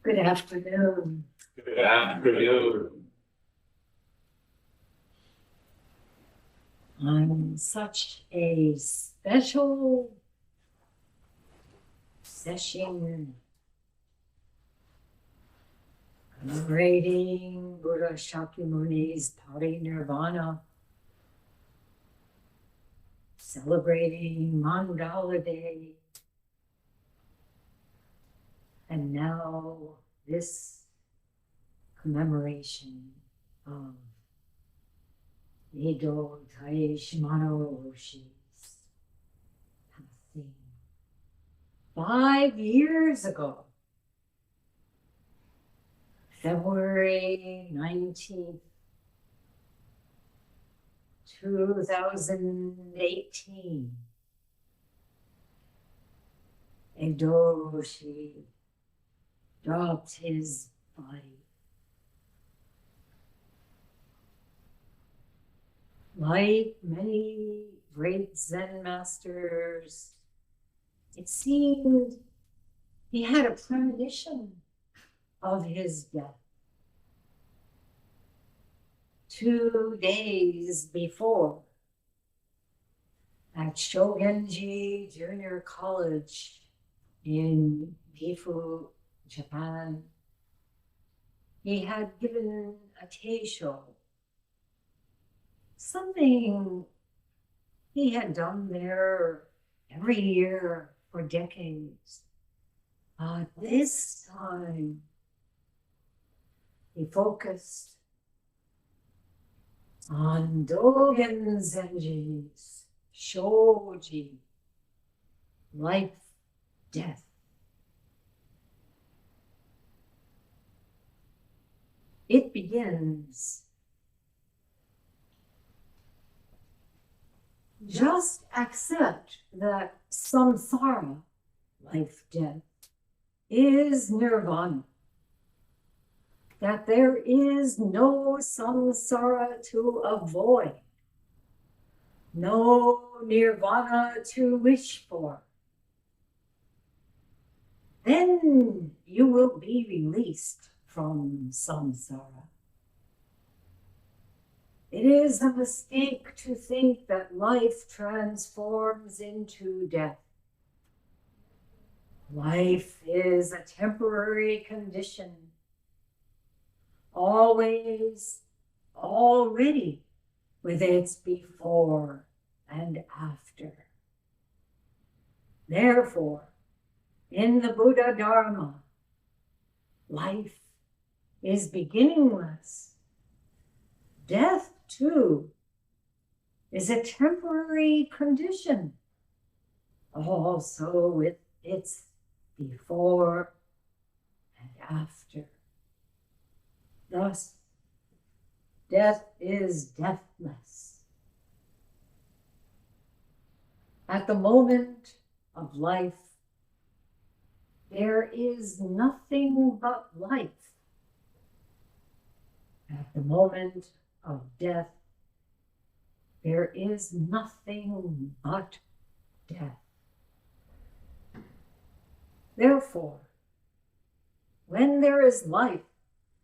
Good afternoon. Good afternoon. On such a special session commemorating Buddha Shakyamuni's parinirvana, celebrating Mandala Day, and now this commemoration of Eido Roshi's passing 5 years ago, February 19th, 2018. Eido Roshi dropped his body. Like many great Zen masters, it seemed he had a premonition of his death. 2 days before, at Shogenji Junior College in Gifu, Japan, he had given a Teisho, something he had done there every year for decades. But this time, he focused on Dogen Zenji's Shoji, life, death. It begins. Just accept that samsara, life, death, is nirvana. That there is no samsara to avoid, no nirvana to wish for. Then you will be released from samsara. It is a mistake to think that life transforms into death. Life is a temporary condition, always, already, with its before and after. Therefore, in the Buddha Dharma, life is beginningless. Death, too, is a temporary condition, also with its before and after. Thus, death is deathless. At the moment of life, there is nothing but life. At the moment of death, there is nothing but death. Therefore, when there is life,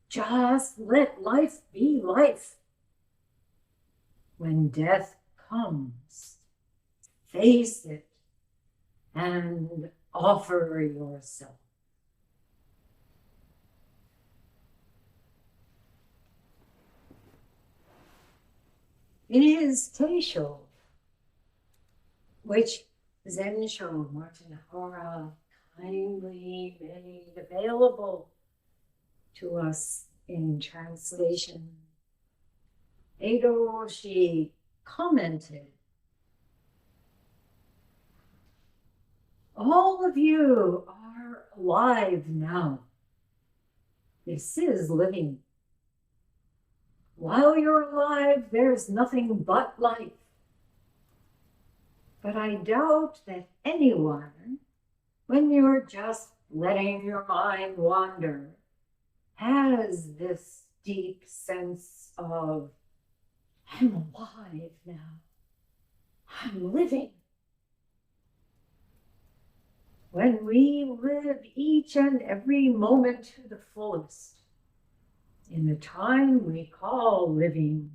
just let life be life. When death comes, face it and offer yourself. It is Teisho, which Zensho Martin Hara kindly made available to us in translation. Eido Roshi commented, all of you are alive now. This is living. While you're alive, there's nothing but life. But I doubt that anyone, when you're just letting your mind wander, has this deep sense of, I'm alive now. I'm living. when we live each and every moment to the fullest, in the time we call living,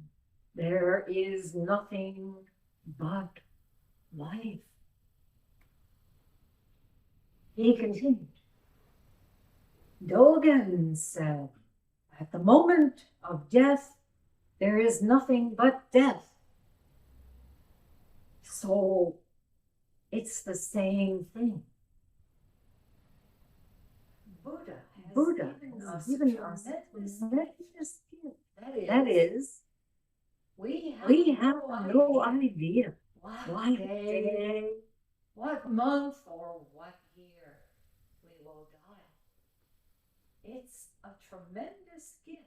there is nothing but life. He continued. Dogen said, at the moment of death, there is nothing but death. So it's the same thing. Buddha has given us this tremendous gift. That is, we have no idea what day, what month, or what year we will die. It's a tremendous gift.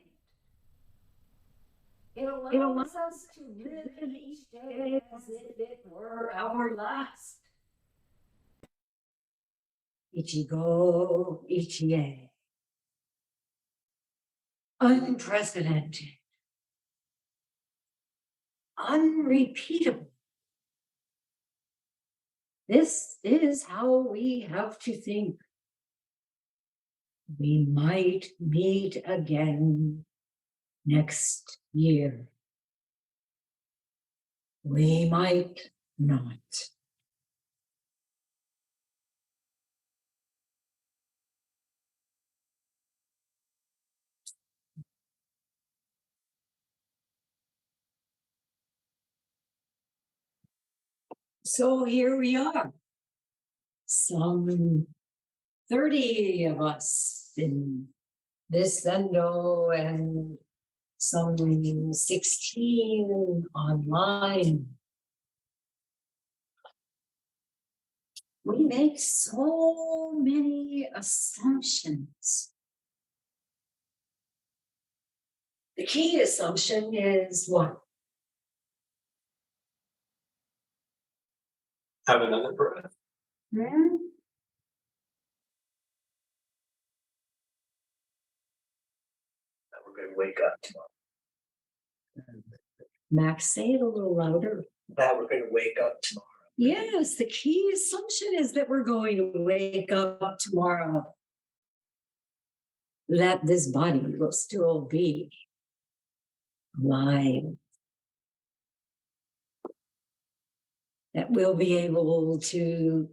It allows us to live each day as if it were our last. Ichigo, Ichie. Unprecedented. Unrepeatable. This is how we have to think. We might meet again next year. We might not. So here we are, some 30 of us in this Zendo and some 16 online. We make so many assumptions. The key assumption is what? Have another breath. Hmm? That we're going to wake up tomorrow. Max, say it a little louder. That we're going to wake up tomorrow. Yes, the key assumption is that we're going to wake up tomorrow. That this body will still be alive. That we'll be able to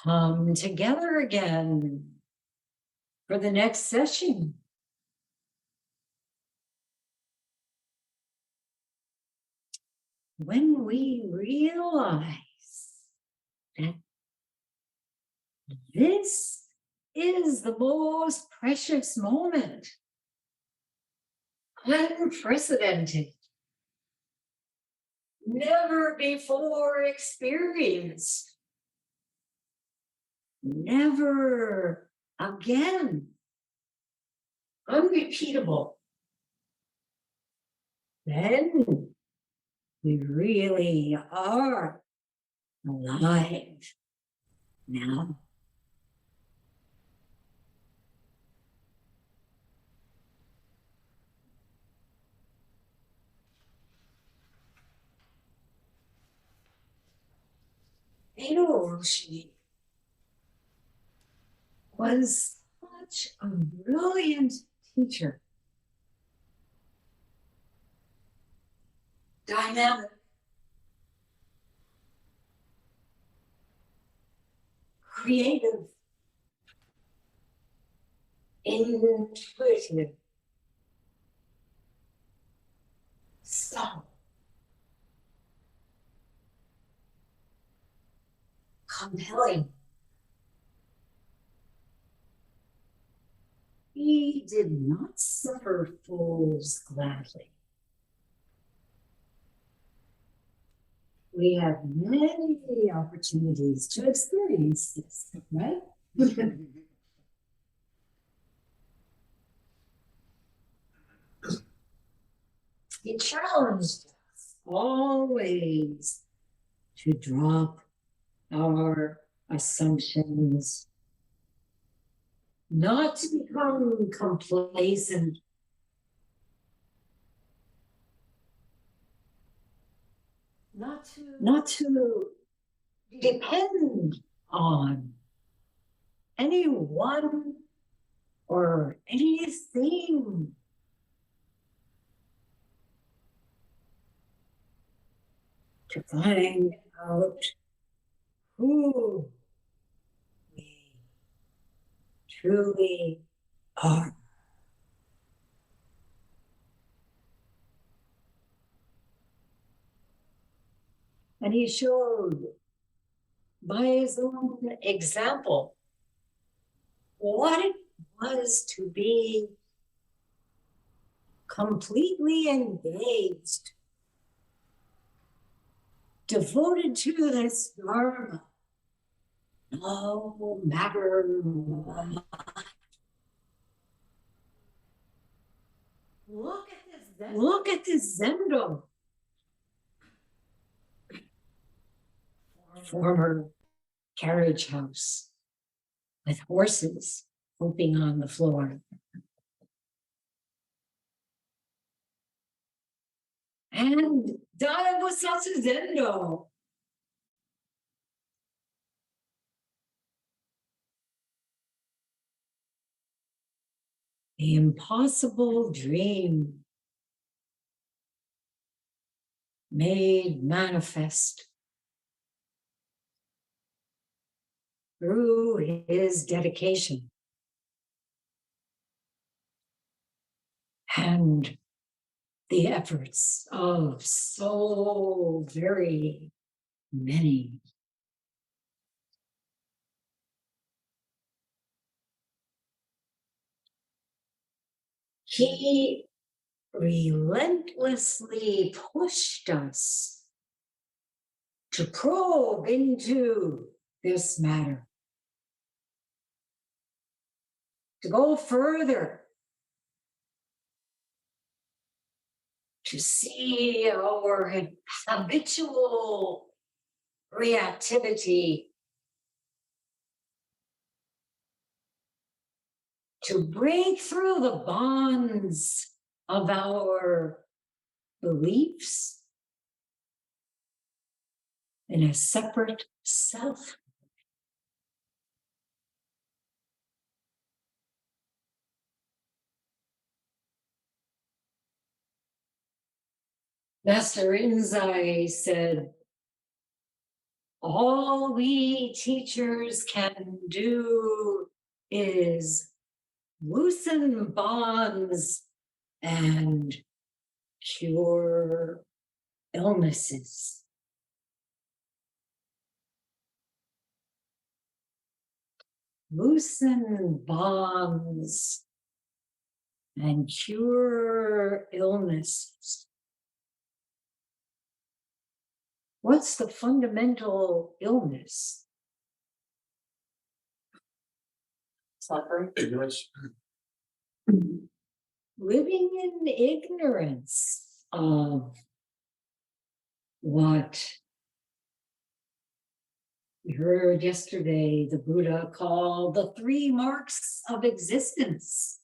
come together again for the next session. When we realize that this is the most precious moment, unprecedented, never before experienced, never again, unrepeatable, then we really are alive now. Eido Roshi was such a brilliant teacher. Dynamic, creative, intuitive, subtle, compelling. He did not suffer fools gladly. We have many opportunities to experience this, right? He challenged us always to drop our assumptions, not to become complacent, not to depend on anyone or anything. To find out who we truly are. And he showed by his own example what it was to be completely engaged, devoted to this dharma, no matter what. Look at this Zendo, former carriage house with horses whooping on the floor. And Daigo Zendo, the impossible dream made manifest through his dedication and the efforts of so very many. He relentlessly pushed us to probe into this matter, to go further, to see our habitual reactivity, to break through the bonds of our beliefs in a separate self. Master Rinzai said, all we teachers can do is loosen bonds and cure illnesses. Loosen bonds and cure illnesses. What's the fundamental illness? Suffering. Ignorance. Living in ignorance of what we heard yesterday the Buddha called the 3 marks of existence.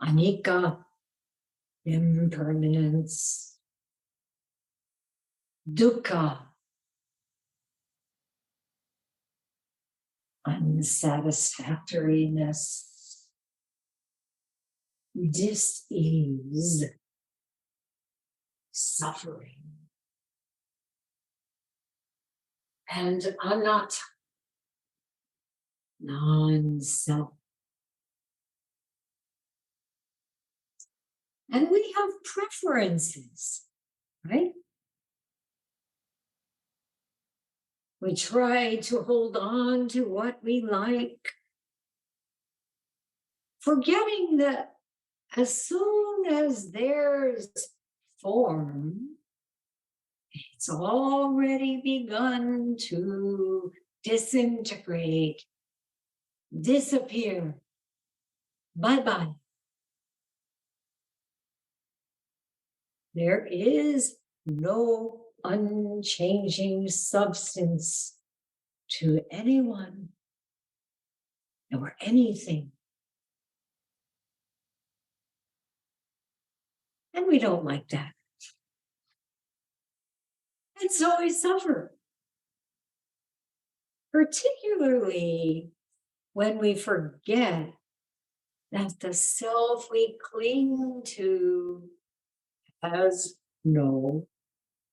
Anicca, impermanence. Dukkha, unsatisfactoriness. Dis-ease, suffering. And anatta, non-self. And we have preferences, right? We try to hold on to what we like, forgetting that as soon as there's form, it's already begun to disintegrate, disappear. Bye-bye. There is no unchanging substance to anyone or anything. And we don't like that. And so we suffer. particularly when we forget that the self we cling to has no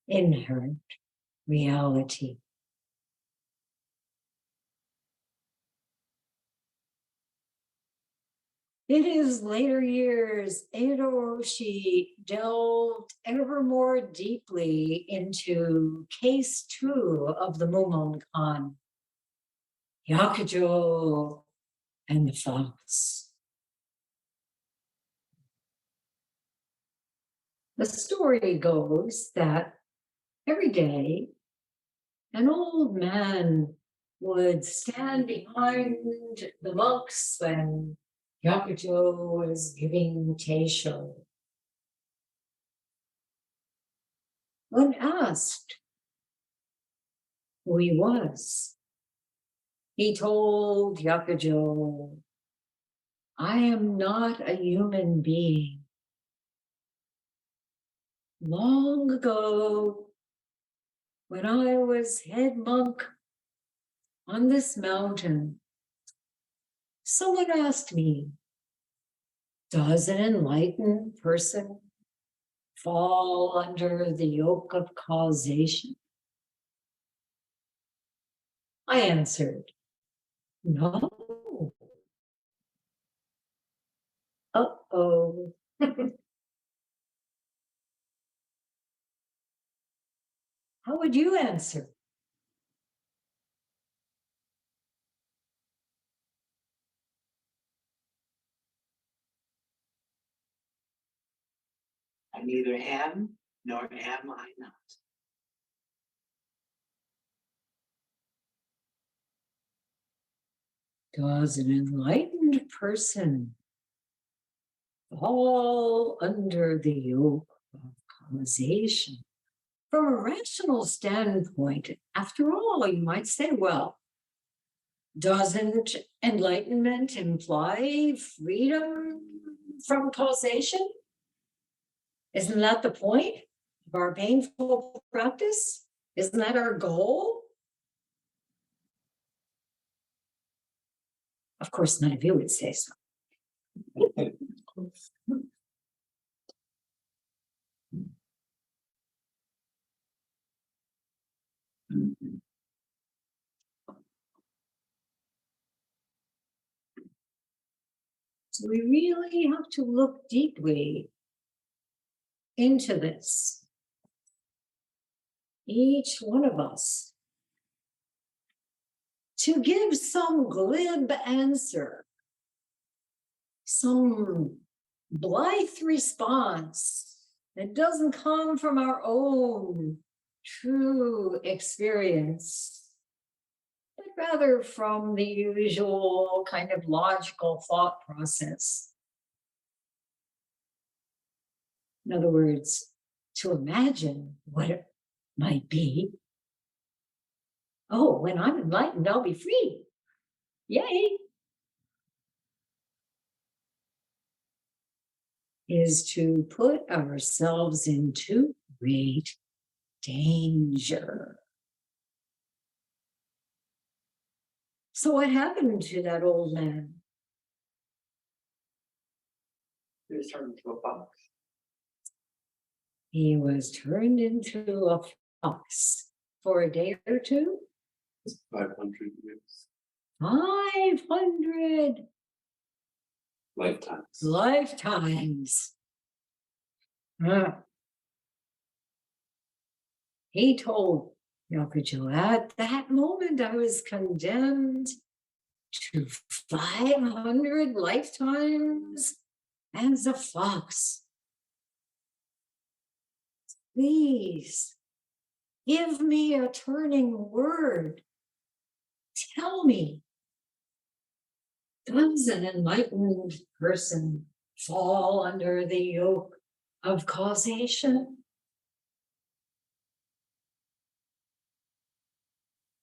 inherent reality. In his later years, Eido Roshi delved ever more deeply into case 2 of the Mumonkan, Yakujo and the fox. The story goes that every day an old man would stand behind the monks when Yakujo was giving Teisho. When asked who he was, he told Yakujo, "I am not a human being. Long ago, when I was head monk on this mountain, someone asked me, does an enlightened person fall under the yoke of causation? I answered, no. Uh-oh. How would you answer? I neither am nor am I not. Does an enlightened person fall under the yoke of causation? From a rational standpoint, after all, you might say, well, doesn't enlightenment imply freedom from causation? Isn't that the point of our painful practice? Isn't that our goal? Of course, none of you would say so. So we really have to look deeply into this. Each one of us, to give some glib answer, some blithe response that doesn't come from our own true experience, but rather from the usual kind of logical thought process. In other words, to imagine what it might be. Oh, when I'm enlightened, I'll be free. Yay! Is to put ourselves into great danger. So what happened to that old man? He was turned into a fox. He was turned into a fox for a day or two. 500 years. 500 Lifetimes. lifetimes. He told Yakujo, at that moment I was condemned to 500 lifetimes as a fox. Please give me a turning word. Tell me, does an enlightened person fall under the yoke of causation?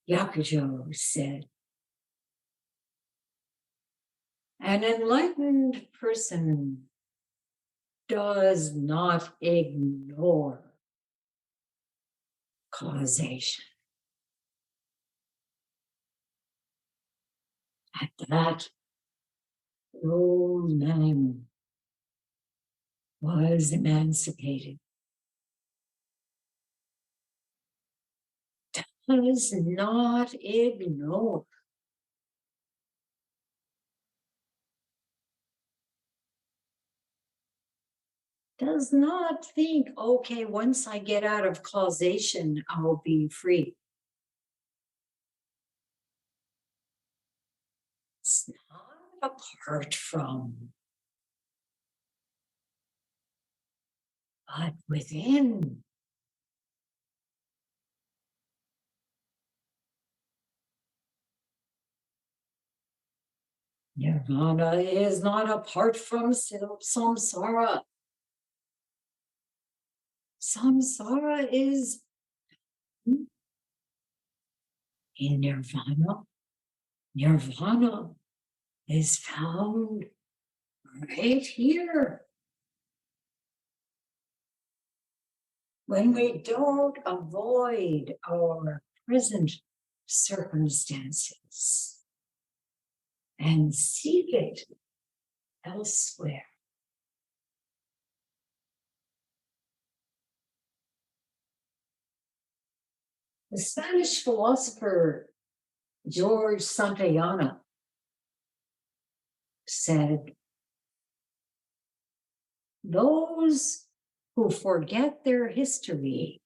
Yakujo said, an enlightened person does not ignore causation. At that, the old man was emancipated. Does not ignore. Does not think, okay, once I get out of causation, I'll be free. It's not apart from, but within. Nirvana is not apart from samsara. Samsara is in nirvana. Nirvana is found right here. When we don't avoid our present circumstances and seek it elsewhere. The Spanish philosopher George Santayana said, those who forget their history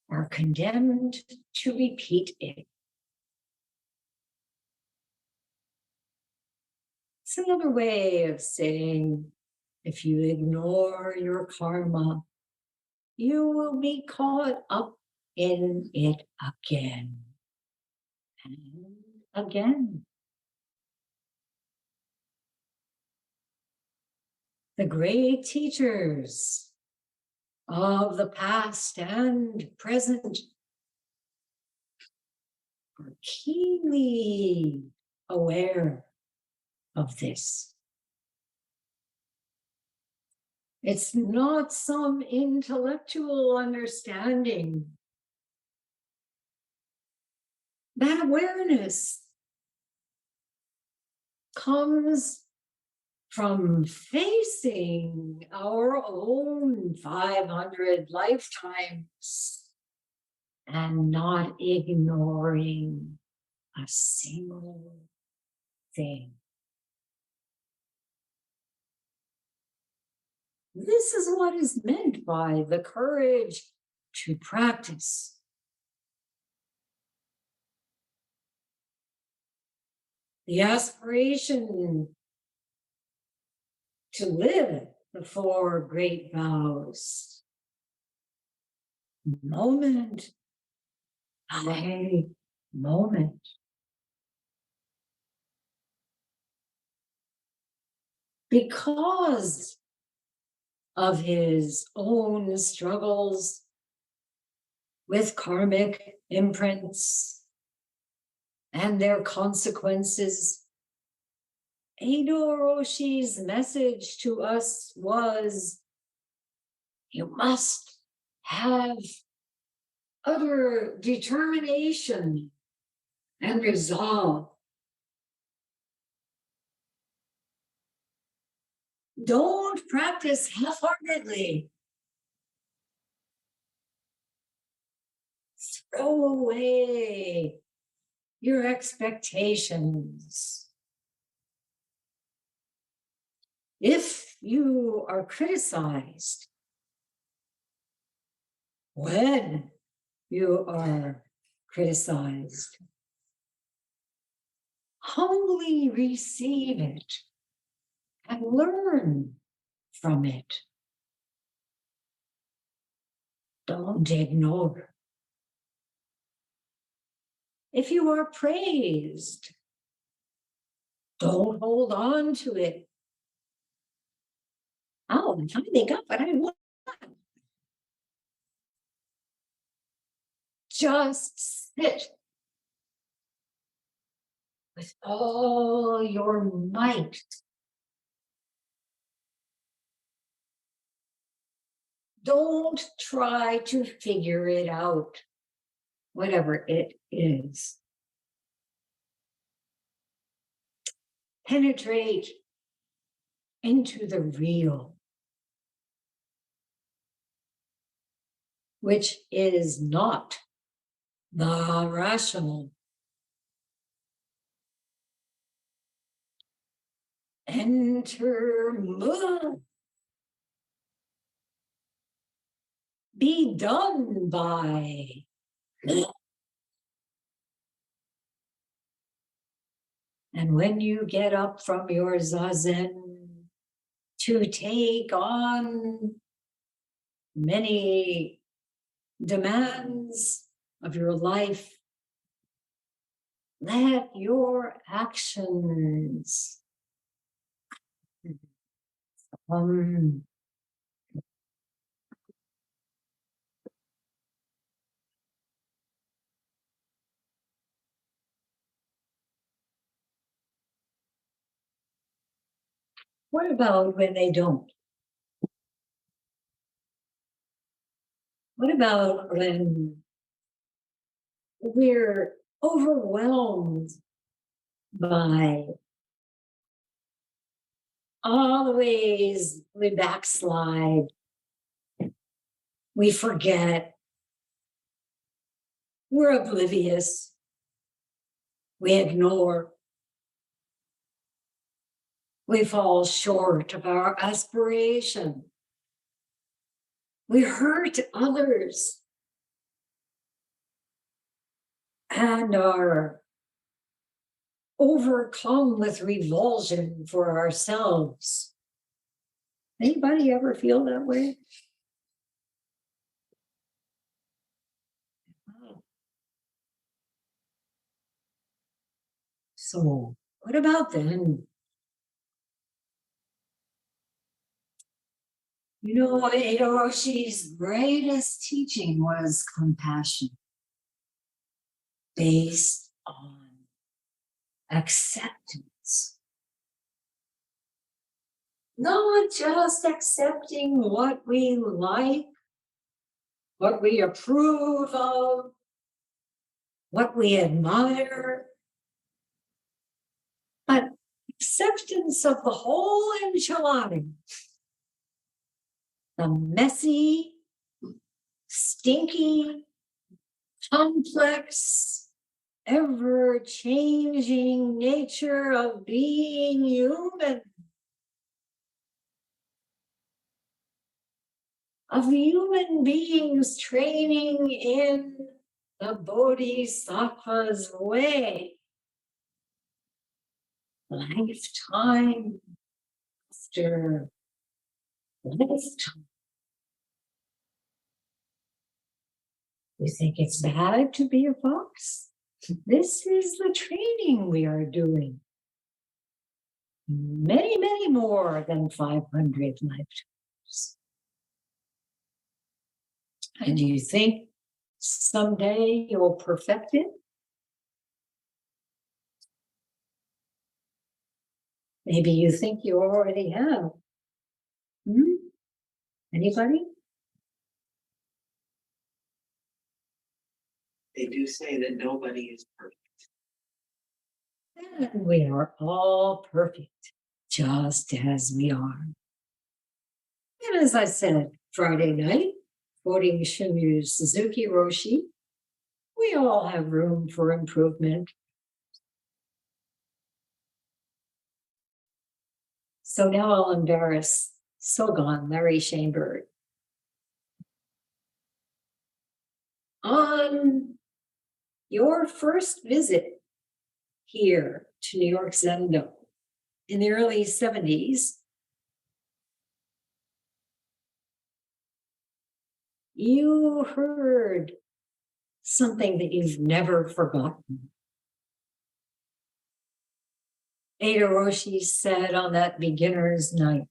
are condemned to repeat it. It's another way of saying, if you ignore your karma, you will be caught up in it again and again. The great teachers of the past and present are keenly aware of this. It's not some intellectual understanding. That awareness comes from facing our own 500 lifetimes and not ignoring a single thing. This is what is meant by the courage to practice. The aspiration to live the 4 great vows, moment by moment. Because of his own struggles with karmic imprints and their consequences, Eido Roshi's message to us was, you must have utter determination and resolve. Don't practice half-heartedly. Throw away your expectations. If you are criticized, when you are criticized, humbly receive it and learn from it. Don't ignore. If you are praised, don't hold on to it. Oh, I finally got what I want. Just sit with all your might. Don't try to figure it out, whatever it is. penetrate into the real, which is not the rational. Enter moon. Be done by. And when you get up from your zazen to take on many demands of your life, let your actions what about when they don't? What about when we're overwhelmed by all the ways we backslide, we forget, we're oblivious, we ignore, we fall short of our aspiration, we hurt others, and are overcome with revulsion for ourselves. Anybody ever feel that way? So, what about then? You know, Eido Roshi's greatest teaching was compassion, based on acceptance. Not just accepting what we like, what we approve of, what we admire, but acceptance of the whole enchilada. The messy, stinky, complex, ever-changing nature of being human. Of human beings training in the Bodhisattva's way. Lifetime after lifetime. You think it's bad to be a fox? This is the training we are doing. Many, many more than 500 lifetimes. And do you think someday you'll perfect it? Maybe you think you already have. Anybody? They do say that nobody is perfect. And we are all perfect, just as we are. And as I said Friday night, quoting Shinge Roshi, we all have room for improvement. So now I'll embarrass Sogon, Larry Shaneberg. On your first visit here to New York Zendo in the early 70s, you heard something that you've never forgotten. Eido Roshi said on that beginner's night,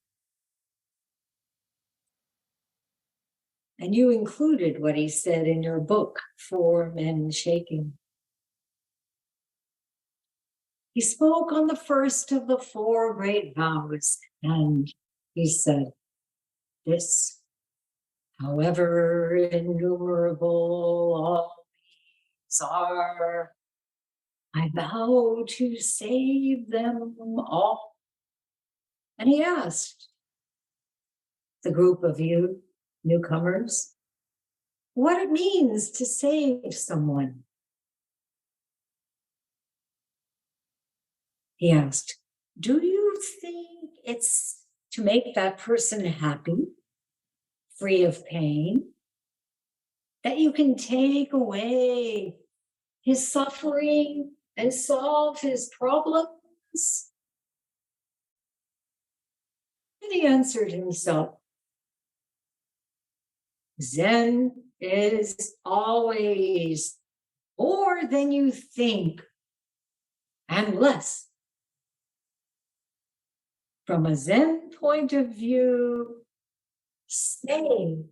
and you included what he said in your book, For Men Shaking. He spoke on the first of the four great vows, and he said, this, however innumerable all these are, I vow to save them all. And he asked the group of you newcomers what it means to save someone. He asked, do you think it's to make that person happy, free of pain, that you can take away his suffering and solve his problems? And he answered himself, Zen is always more than you think and less. From a Zen point of view, save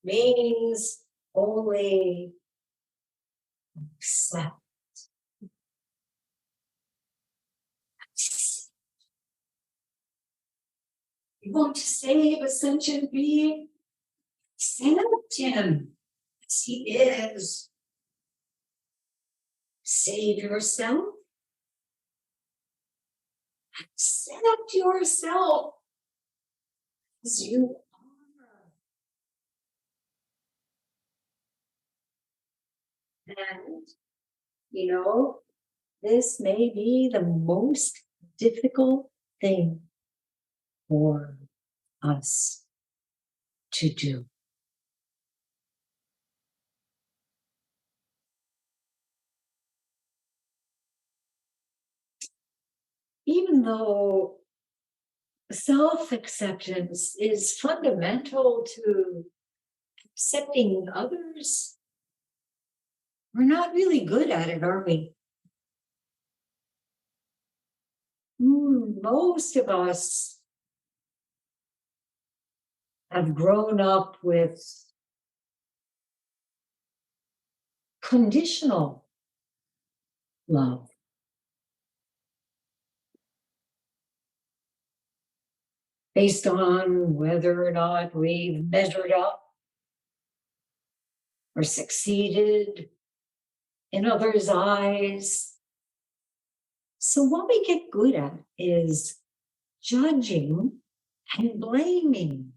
means only accept. You want to save a sentient being? Accept him as he is. Save yourself. Accept yourself as you are. And, this may be the most difficult thing for us to do. Even though self-acceptance is fundamental to accepting others, we're not really good at it, are we? Most of us have grown up with conditional love. Based on whether or not we've measured up or succeeded in others' eyes. So what we get good at is judging and blaming.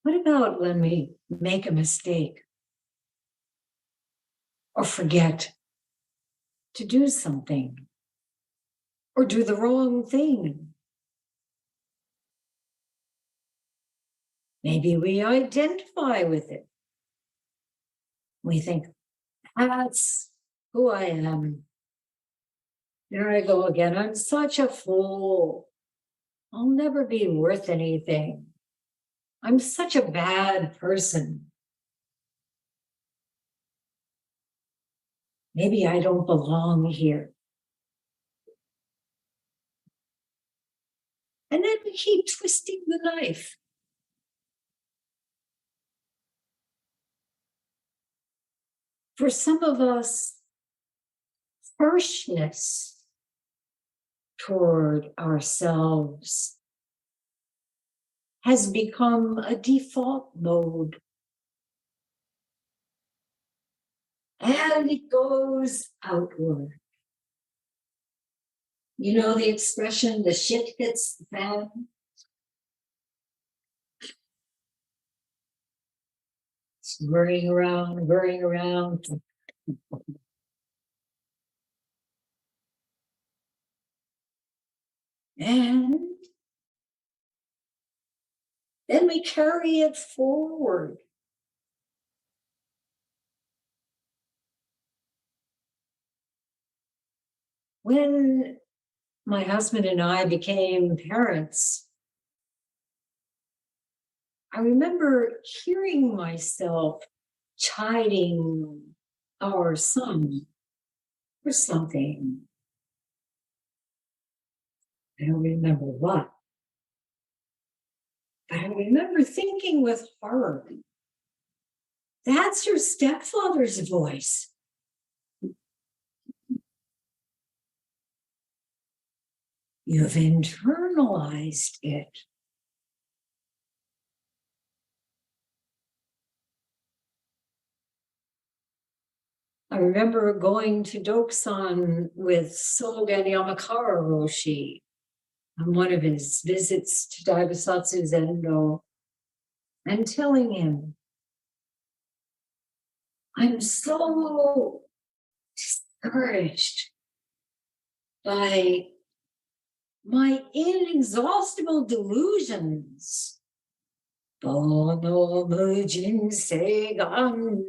What about when we make a mistake or forget to do something or do the wrong thing? Maybe we identify with it. We think, that's who I am. There I go again. I'm such a fool. I'll never be worth anything. I'm such a bad person. Maybe I don't belong here. And then we keep twisting the knife. For some of us, harshness toward ourselves has become a default mode. And it goes outward. You know the expression, the shit hits the fan? It's whirring around. And then we carry it forward. When my husband and I became parents, I remember hearing myself chiding our son for something. I don't remember what. But I remember thinking with horror, that's your stepfather's voice. You've internalized it. I remember going to Doksan with Sogen Yamakara Roshi on one of his visits to Daibasatsu Zendo and telling him, I'm so discouraged by my inexhaustible delusions. Bono mujin se gandan.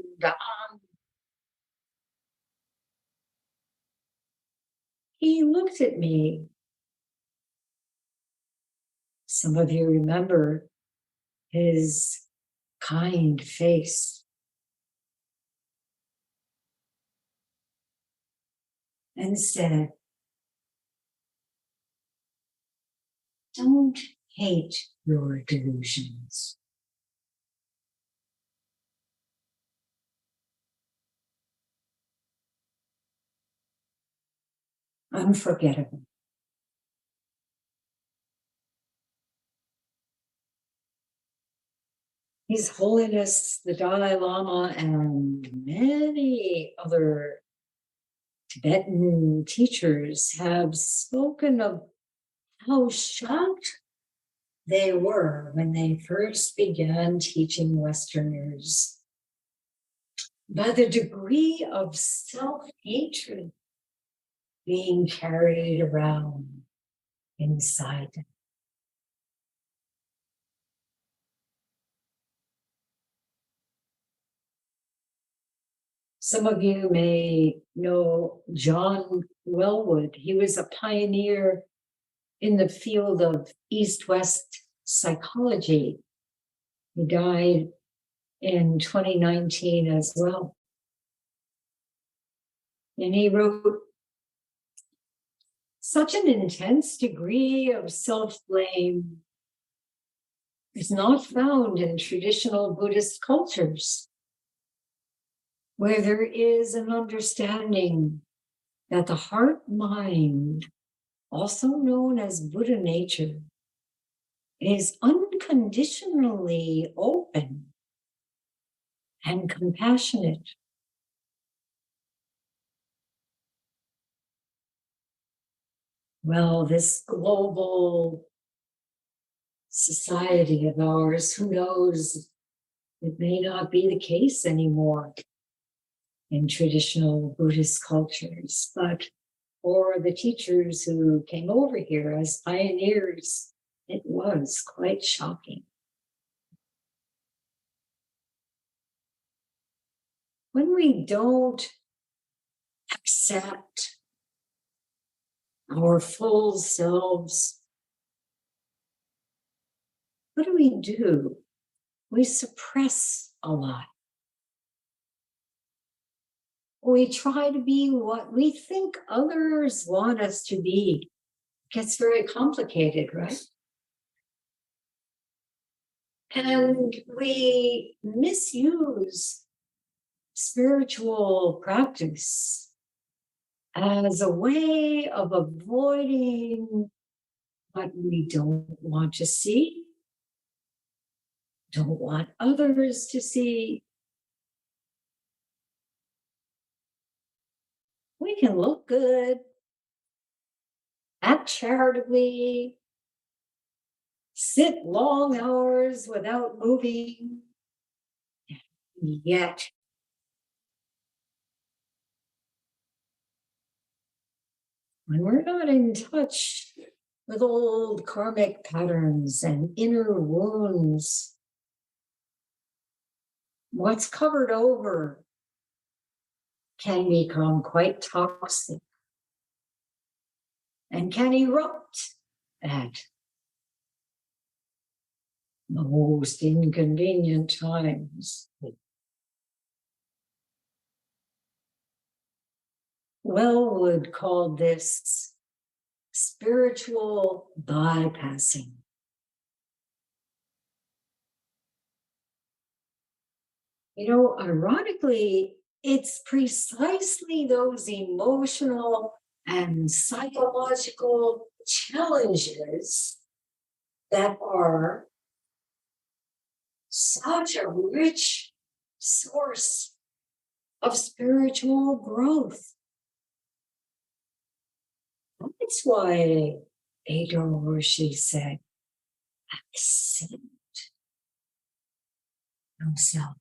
He looked at me. Some of you remember his kind face. And said, don't hate your delusions. Unforgettable. His Holiness the Dalai Lama and many other Tibetan teachers have spoken of how shocked they were when they first began teaching Westerners by the degree of self-hatred being carried around inside them. Some of you may know John Wellwood. He was a pioneer in the field of East-West psychology. He died in 2019 as well. And he wrote, such an intense degree of self-blame is not found in traditional Buddhist cultures, where there is an understanding that the heart-mind, also known as Buddha nature, is unconditionally open and compassionate. Well, this global society of ours, who knows, it may not be the case anymore in traditional Buddhist cultures, but for the teachers who came over here as pioneers, it was quite shocking. When we don't accept our full selves, what do? We suppress a lot. We try to be what we think others want us to be. It gets very complicated, right? And we misuse spiritual practice as a way of avoiding what we don't want to see, don't want others to see. We can look good, act charitably, sit long hours without moving, yet when we're not in touch with old karmic patterns and inner wounds, what's covered over can become quite toxic and can erupt at the most inconvenient times. Wellwood called this spiritual bypassing. You know, ironically, it's precisely those emotional and psychological challenges that are such a rich source of spiritual growth. That's why Eido Roshi said, accept yourself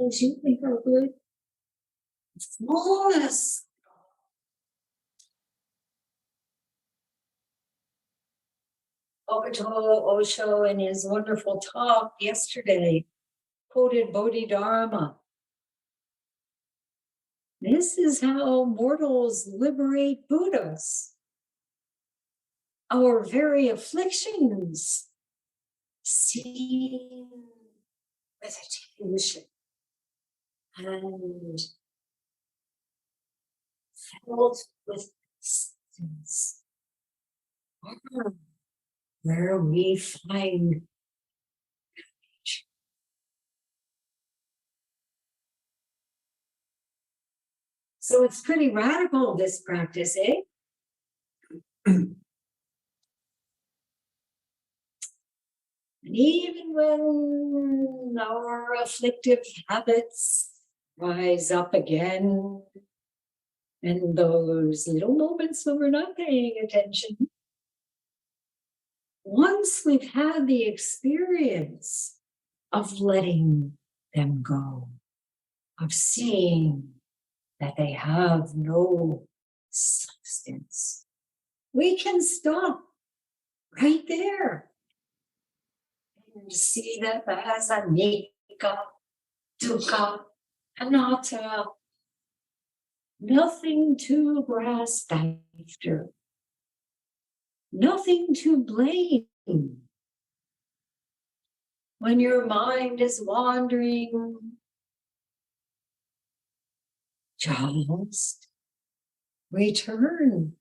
as you think are good, flawless. Eido Osho, in his wonderful talk yesterday, quoted Bodhidharma. This is how mortals liberate Buddhas. Our very afflictions seen meditation and felt with distance are where we find. So it's pretty radical, this practice, eh? And even when our afflictive habits rise up again, and those little moments when we're not paying attention, once we've had the experience of letting them go, of seeing that they have no substance, we can stop right there and see that as anicca, dukkha, anatta, nothing to grasp after, nothing to blame. When your mind is wandering, just return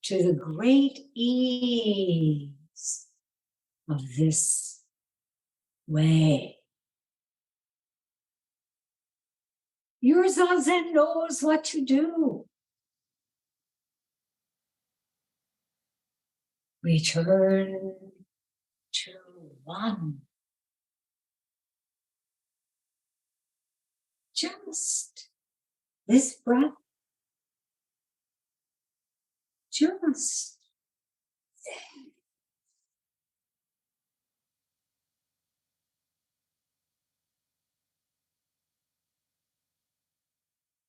to the great ease of this way. Your Zazen knows what to do. Return to one. Just this breath. Just there.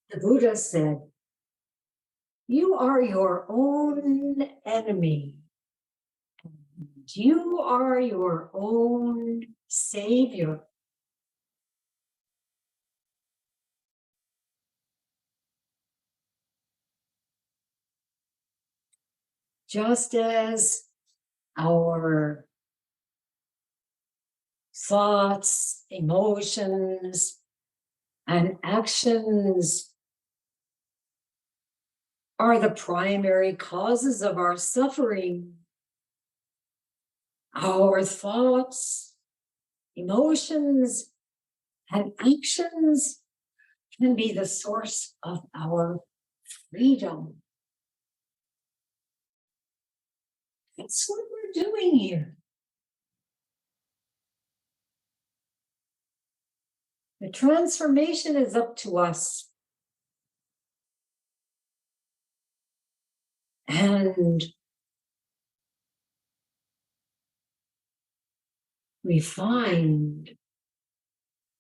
The Buddha said, you are your own enemy. You are your own savior. Just as our thoughts, emotions, and actions are the primary causes of our suffering. Our thoughts, emotions, and actions can be the source of our freedom. That's what we're doing here. The transformation is up to us. And we find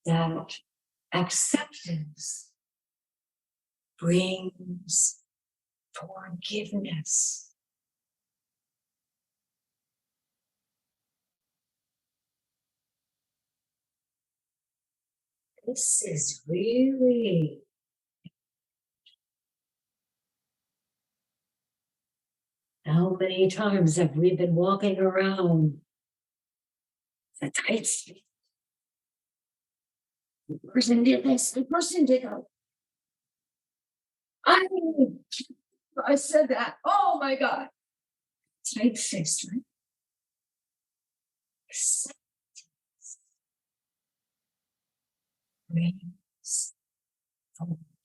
that acceptance brings forgiveness. This is really how many times have we been walking around the tight fit? The person did this, the person did that. I said that. Oh my God. Tight fist, right? Acceptance brings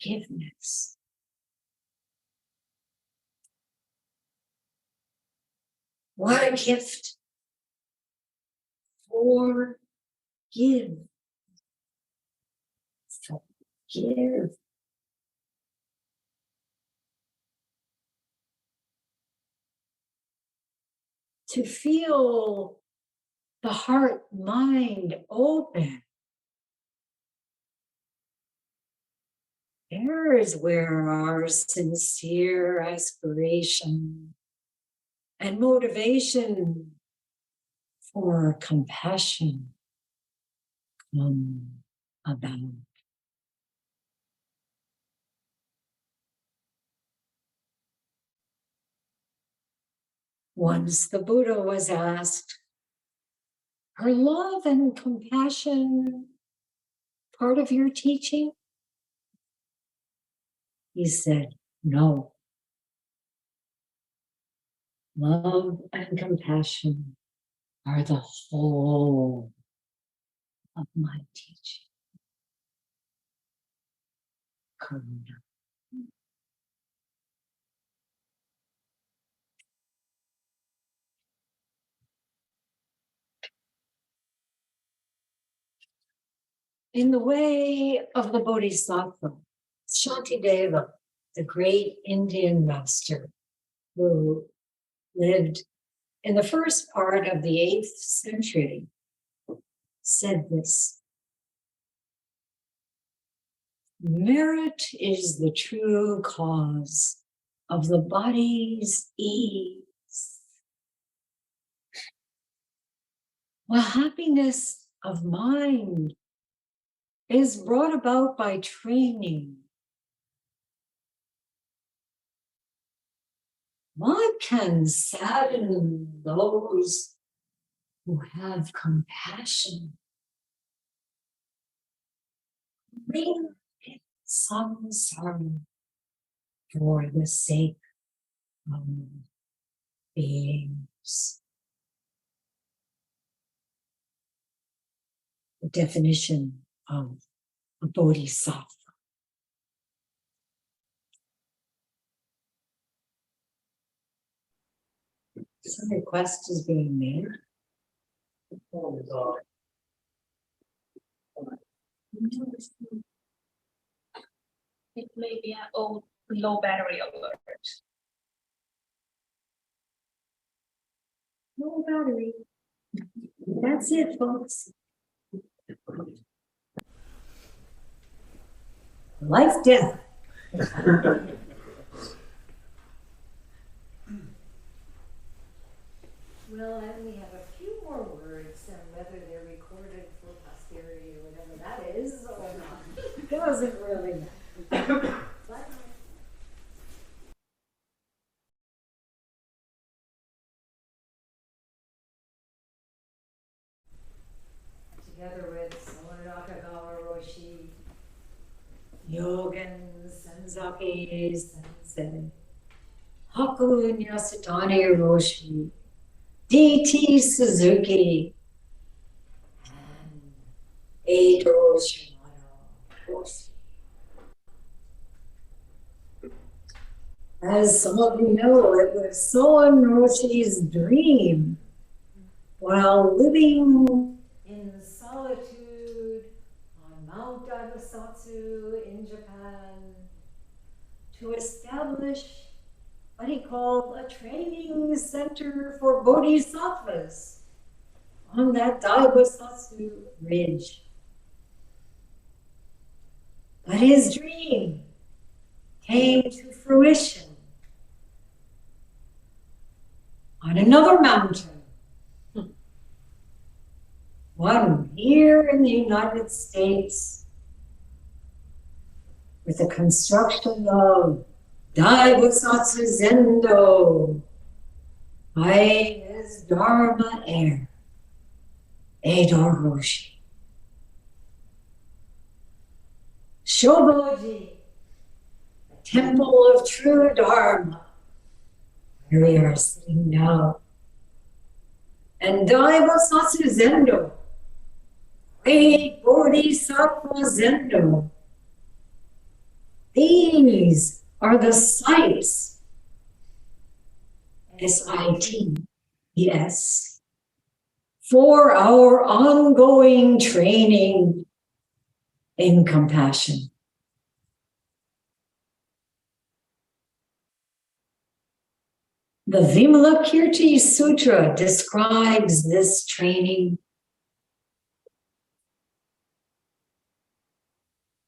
forgiveness. What a gift for Give. Forgive. To feel the heart, mind open. There is where our sincere aspiration and motivation for compassion come about. Once the Buddha was asked, are love and compassion part of your teaching? He said, no. Love and compassion are the whole of my teaching. Karuna. In the way of the Bodhisattva, Shantideva, the great Indian master who lived in the first part of the 8th century, said this: merit is the true cause of the body's ease, while happiness of mind is brought about by training. What can sadden those who have compassion? Bring some sorrow for the sake of beings. The definition of a bodhisattva. Some request is being made. It may be an old low battery alert. No battery. That's it, folks. Life, death. Well, and we have a few more words, and whether they're recorded for posterity or whatever that is, or not, doesn't really matter. But together with Eido Roshi, Yogan Senzaki Sensei, Haku Nyasutani Roshi, D.T. Suzuki, and Eido Roshi. As some of you know, it was Soen Roshi's dream while living in solitude on Mount Daibosatsu in Japan to establish what he called a training center for bodhisattvas on that Daibosatsu ridge. But his dream came to fruition on another mountain, one here in the United States, with the construction of Daibosatsu Zendo by his Dharma heir, Eido Roshi. Shoboji, the temple of true Dharma, where we are sitting now. And Daibosatsu Zendo, great Bodhisattva Zendo. These are the sites, S-I-T, yes, for our ongoing training in compassion. The Vimalakirti Sutra describes this training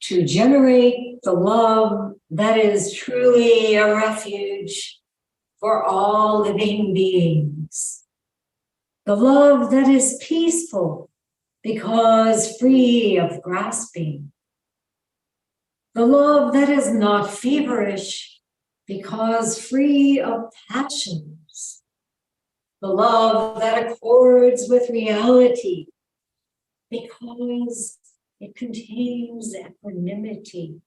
to generate the love that is truly a refuge for all living beings. The love that is peaceful because free of grasping. The love that is not feverish because free of passions. The love that accords with reality because it contains equanimity.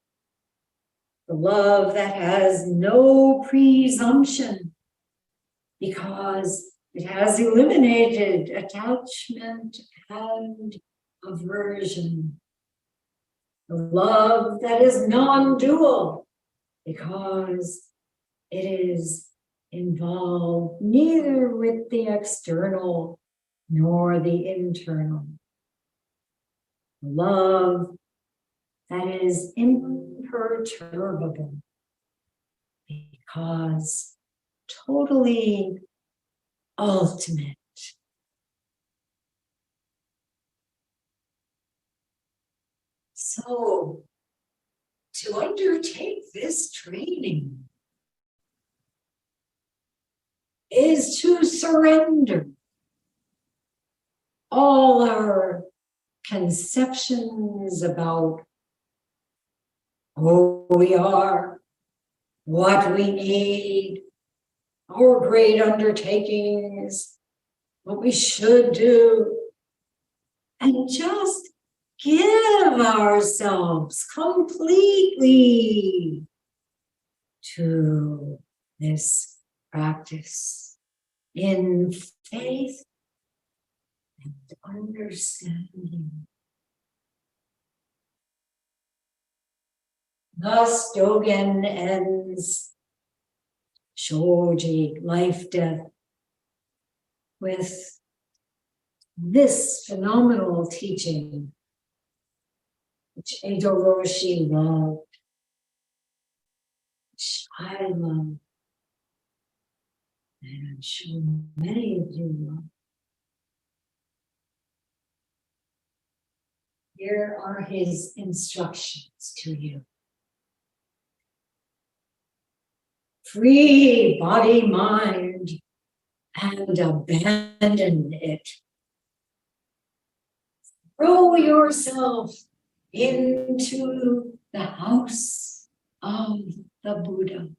The love that has no presumption because it has eliminated attachment and aversion. The love that is non-dual because it is involved neither with the external nor the internal. Love that is imperturbable because totally ultimate. So, to undertake this training is to surrender all our conceptions about who we are, what we need, our great undertakings, what we should do, and just give ourselves completely to this practice in faith and understanding. Thus, Dogen ends Shoji, life, death, with this phenomenal teaching, which Eido Roshi loved, which I love, and I'm sure many of you love. Here are his instructions to you. Free body, mind, and abandon it. Throw yourself into the house of the Buddha.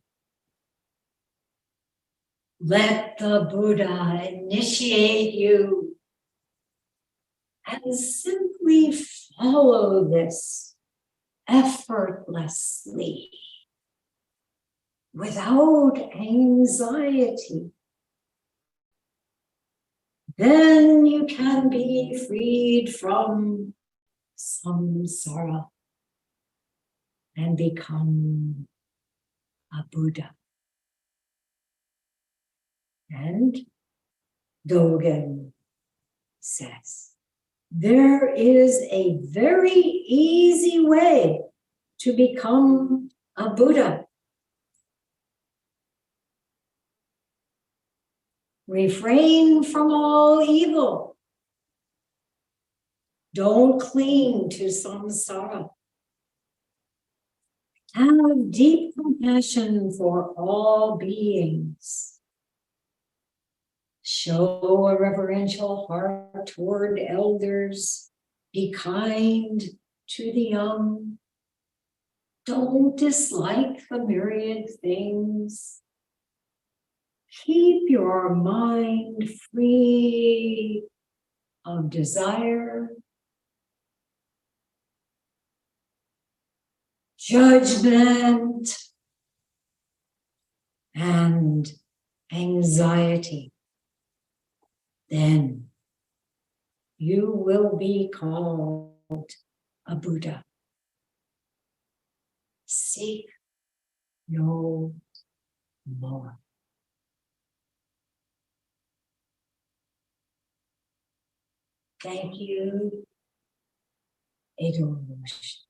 Let the Buddha initiate you and simply follow this effortlessly, without anxiety. Then you can be freed from samsara and become a Buddha. And Dogen says, there is a very easy way to become a Buddha. Refrain from all evil. Don't cling to samsara. Have deep compassion for all beings. Show a reverential heart toward elders. Be kind to the young. Don't dislike the myriad things. Keep your mind free of desire, judgment, and anxiety. Then you will be called a Buddha. Seek no more. Thank you, Eido Roshi.